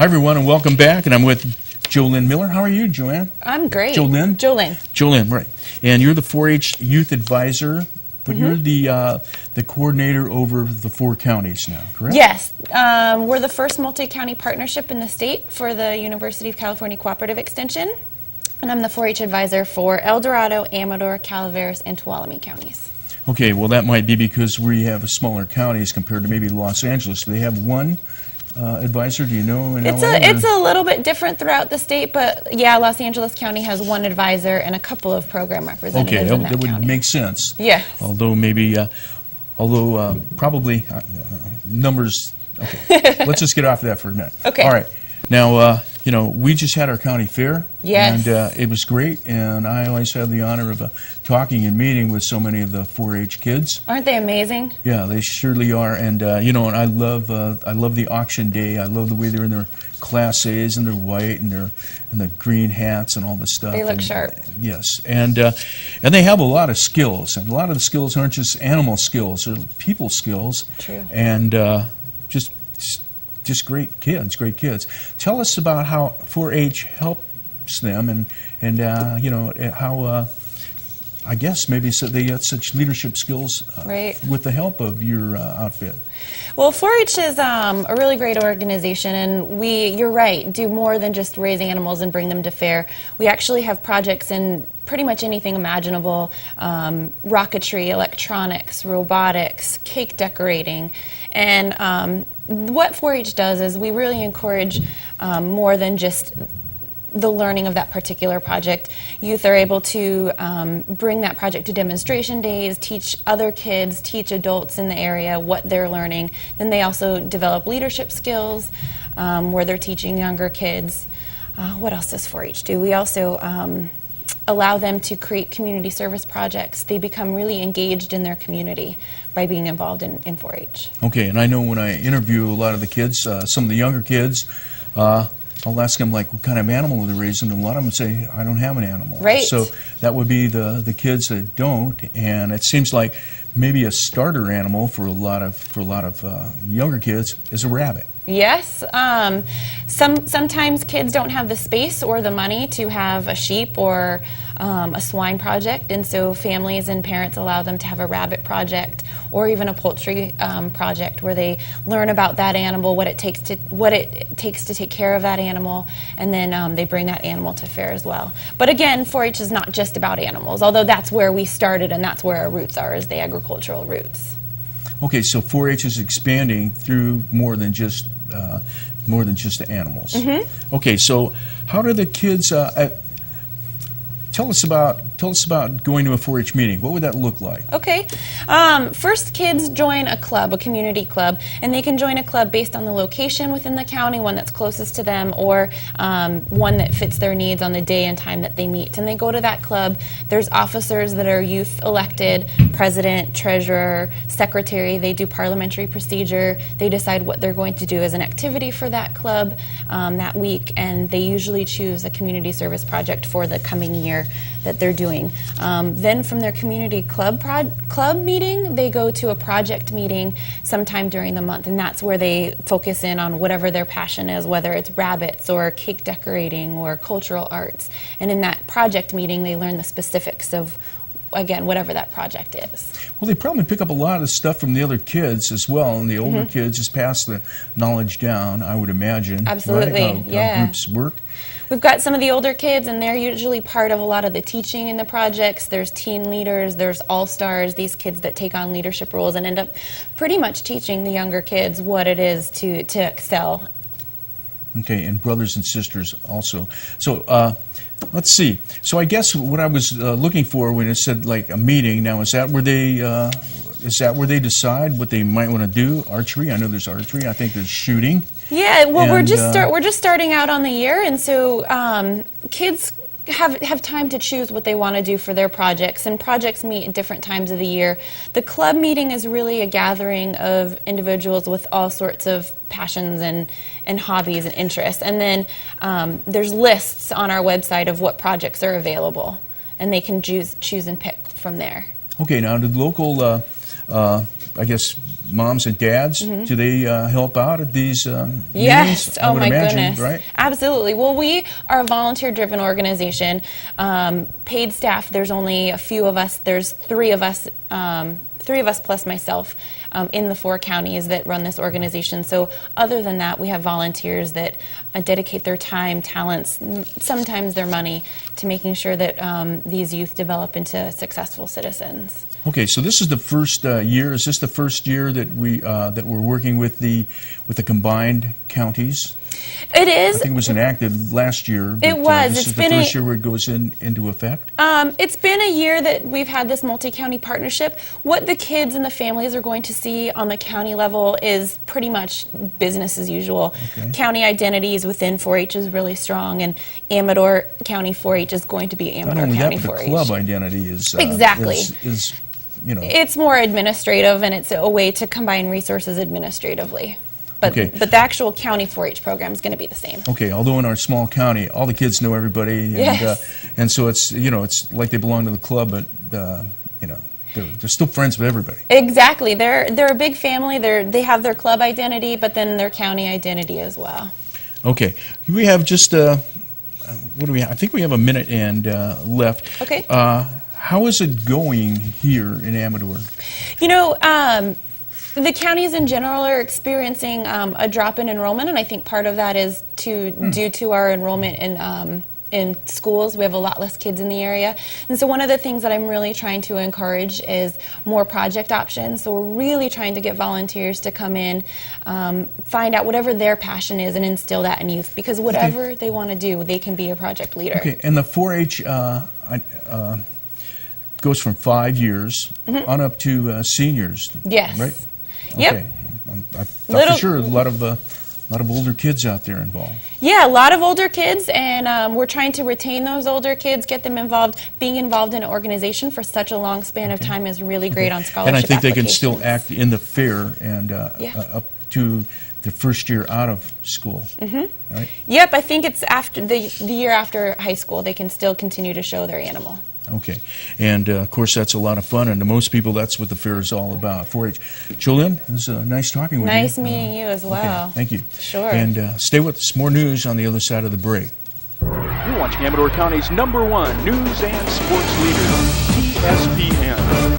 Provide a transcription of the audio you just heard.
Hi, everyone, and welcome back. And I'm with JoLynn Miller. How are you, Joanne? I'm great. JoLynn? JoLynn. JoLynn, right. And you're the 4-H youth advisor, but you're the coordinator over the 4 counties now, correct? Yes. We're the first multi-county partnership in the state for the University of California Cooperative Extension. And I'm the 4-H advisor for El Dorado, Amador, Calaveras, and Tuolumne counties. Okay, well, that might be because we have smaller counties compared to maybe Los Angeles. Do they have one advisor, do you know? It's a little bit different throughout the state, but yeah, Los Angeles County has one advisor and a couple of program representatives in that would county. make sense. Yeah. Although maybe, probably numbers, okay. Let's just get off that for a minute. Okay. All right. Now, you know, we just had our county fair. Yes. And it was great, and I always have the honor of talking and meeting with so many of the 4-H kids. Aren't they amazing? Yeah, they surely are, and you know, and I love the auction day. I love the way they're in their Class A's and they're white and the green hats and all this stuff. They look sharp. Yes, and they have a lot of skills, and a lot of the skills aren't just animal skills; they're people skills. True. And just great kids, great kids. Tell us about how 4-H helps them, and you know, how I guess maybe so they got such leadership skills right. with the help of your outfit. Well, 4-H is a really great organization, and you're right, do more than just raise animals and bring them to fair. We actually have projects in pretty much anything imaginable, rocketry, electronics, robotics, cake decorating, and what 4-H does is we really encourage more than just the learning of that particular project. Youth are able to bring that project to demonstration days, teach other kids, teach adults in the area what they're learning. Then they also develop leadership skills where they're teaching younger kids. What else does 4-H do? We also allow them to create community service projects. They become really engaged in their community by being involved in 4-H. Okay, and I know when I interview a lot of the kids, some of the younger kids, I'll ask them, like, what kind of animal they're raising, and a lot of them say, I don't have an animal. Right. So that would be the kids that don't, and it seems like maybe a starter animal for a lot of younger kids is a rabbit. Yes. Sometimes kids don't have the space or the money to have a sheep or a swine project, and so families and parents allow them to have a rabbit project or even a poultry project where they learn about that animal, what it takes to take care of that animal, and then they bring that animal to fair as well. But again, 4-H is not just about animals, although that's where we started and that's where our roots are, is the agricultural roots. Okay, so 4-H is expanding through more than just the animals. Mm-hmm. Okay, so how do the kids? Tell us about going to a 4-H meeting. What would that look like? Okay. First, kids join a club, a community club, and they can join a club based on the location within the county, one that's closest to them, or one that fits their needs on the day and time that they meet. And they go to that club. There's officers that are youth elected, president, treasurer, secretary. They do parliamentary procedure. They decide what they're going to do as an activity for that club that week, and they usually choose a community service project for the coming year that they're doing. Then from their community club meeting, they go to a project meeting sometime during the month, and that's where they focus in on whatever their passion is, whether it's rabbits or cake decorating or cultural arts. And in that project meeting, they learn the specifics of, again, whatever that project is. Well, they probably pick up a lot of stuff from the other kids as well, and the older kids just pass the knowledge down, I would imagine. Absolutely, right? How groups work. We've got some of the older kids, and they're usually part of a lot of the teaching in the projects. There's teen leaders, there's all-stars, these kids that take on leadership roles and end up pretty much teaching the younger kids what it is to excel. Okay, and brothers and sisters also. So let's see. So I guess what I was looking for when it said like a meeting, now is that where they decide what they might want to do? Archery? I know there's archery. I think there's shooting. Yeah, well, we're just starting out on the year, and so kids have time to choose what they want to do for their projects, and projects meet at different times of the year. The club meeting is really a gathering of individuals with all sorts of passions and hobbies and interests, and then there's lists on our website of what projects are available, and they can choose and pick from there. Okay, now the local, I guess, moms and dads, do they help out at these Yes. meetings? I Oh would my imagine, goodness. right? Absolutely. Well, we are a volunteer-driven organization. Paid staff. There's only a few of us. There's three of us plus myself in the 4 counties that run this organization. So other than that, we have volunteers that dedicate their time, talents, sometimes their money to making sure that these youth develop into successful citizens. Okay, so this is the first year. Is this the first year that we're working with the combined counties? It is. I think it was enacted last year. But, It was. This It's is the been first year where it goes into effect. It's been a year that we've had this multi-county partnership. What the kids and the families are going to see on the county level is pretty much business as usual. Okay. County identities within 4-H is really strong, and Amador County 4-H is going to be Not Amador only County that, but the 4-H. club identity is Exactly. is you know. It's more administrative, and it's a way to combine resources administratively. But, Okay. but the actual county 4-H program is going to be the same. Okay, although in our small county, all the kids know everybody, and Yes. and so it's it's like they belong to the club, but they're still friends with everybody. Exactly. They're a big family. They have their club identity, but then their county identity as well. Okay, we have just what do we have? I think we have a minute and left. Okay. How is it going here in Amador? You know, the counties in general are experiencing a drop in enrollment, and I think part of that is due to our enrollment in schools. We have a lot less kids in the area, and so one of the things that I'm really trying to encourage is more project options. So we're really trying to get volunteers to come in, find out whatever their passion is, and instill that in youth. Because whatever they want to do, they can be a project leader. Okay, and the 4-H goes from 5 years on up to seniors. Yes. Right. Yep. Okay. I thought for sure a lot of older kids out there involved. Yeah, a lot of older kids, and we're trying to retain those older kids, get them involved. Being involved in an organization for such a long span of time is really great on scholarship And I think they can applications. still act in the fair and Yeah. up to the first year out of school. Right? Yep, I think it's after the year after high school they can still continue to show their animal. Okay. And of course, that's a lot of fun. And to most people, that's what the fair is all about. 4-H. JoLynn, it was nice talking with you. Nice meeting you as well. Okay, thank you. Sure. And stay with us. More news on the other side of the break. You're watching Amador County's #1 news and sports leader, TSPN.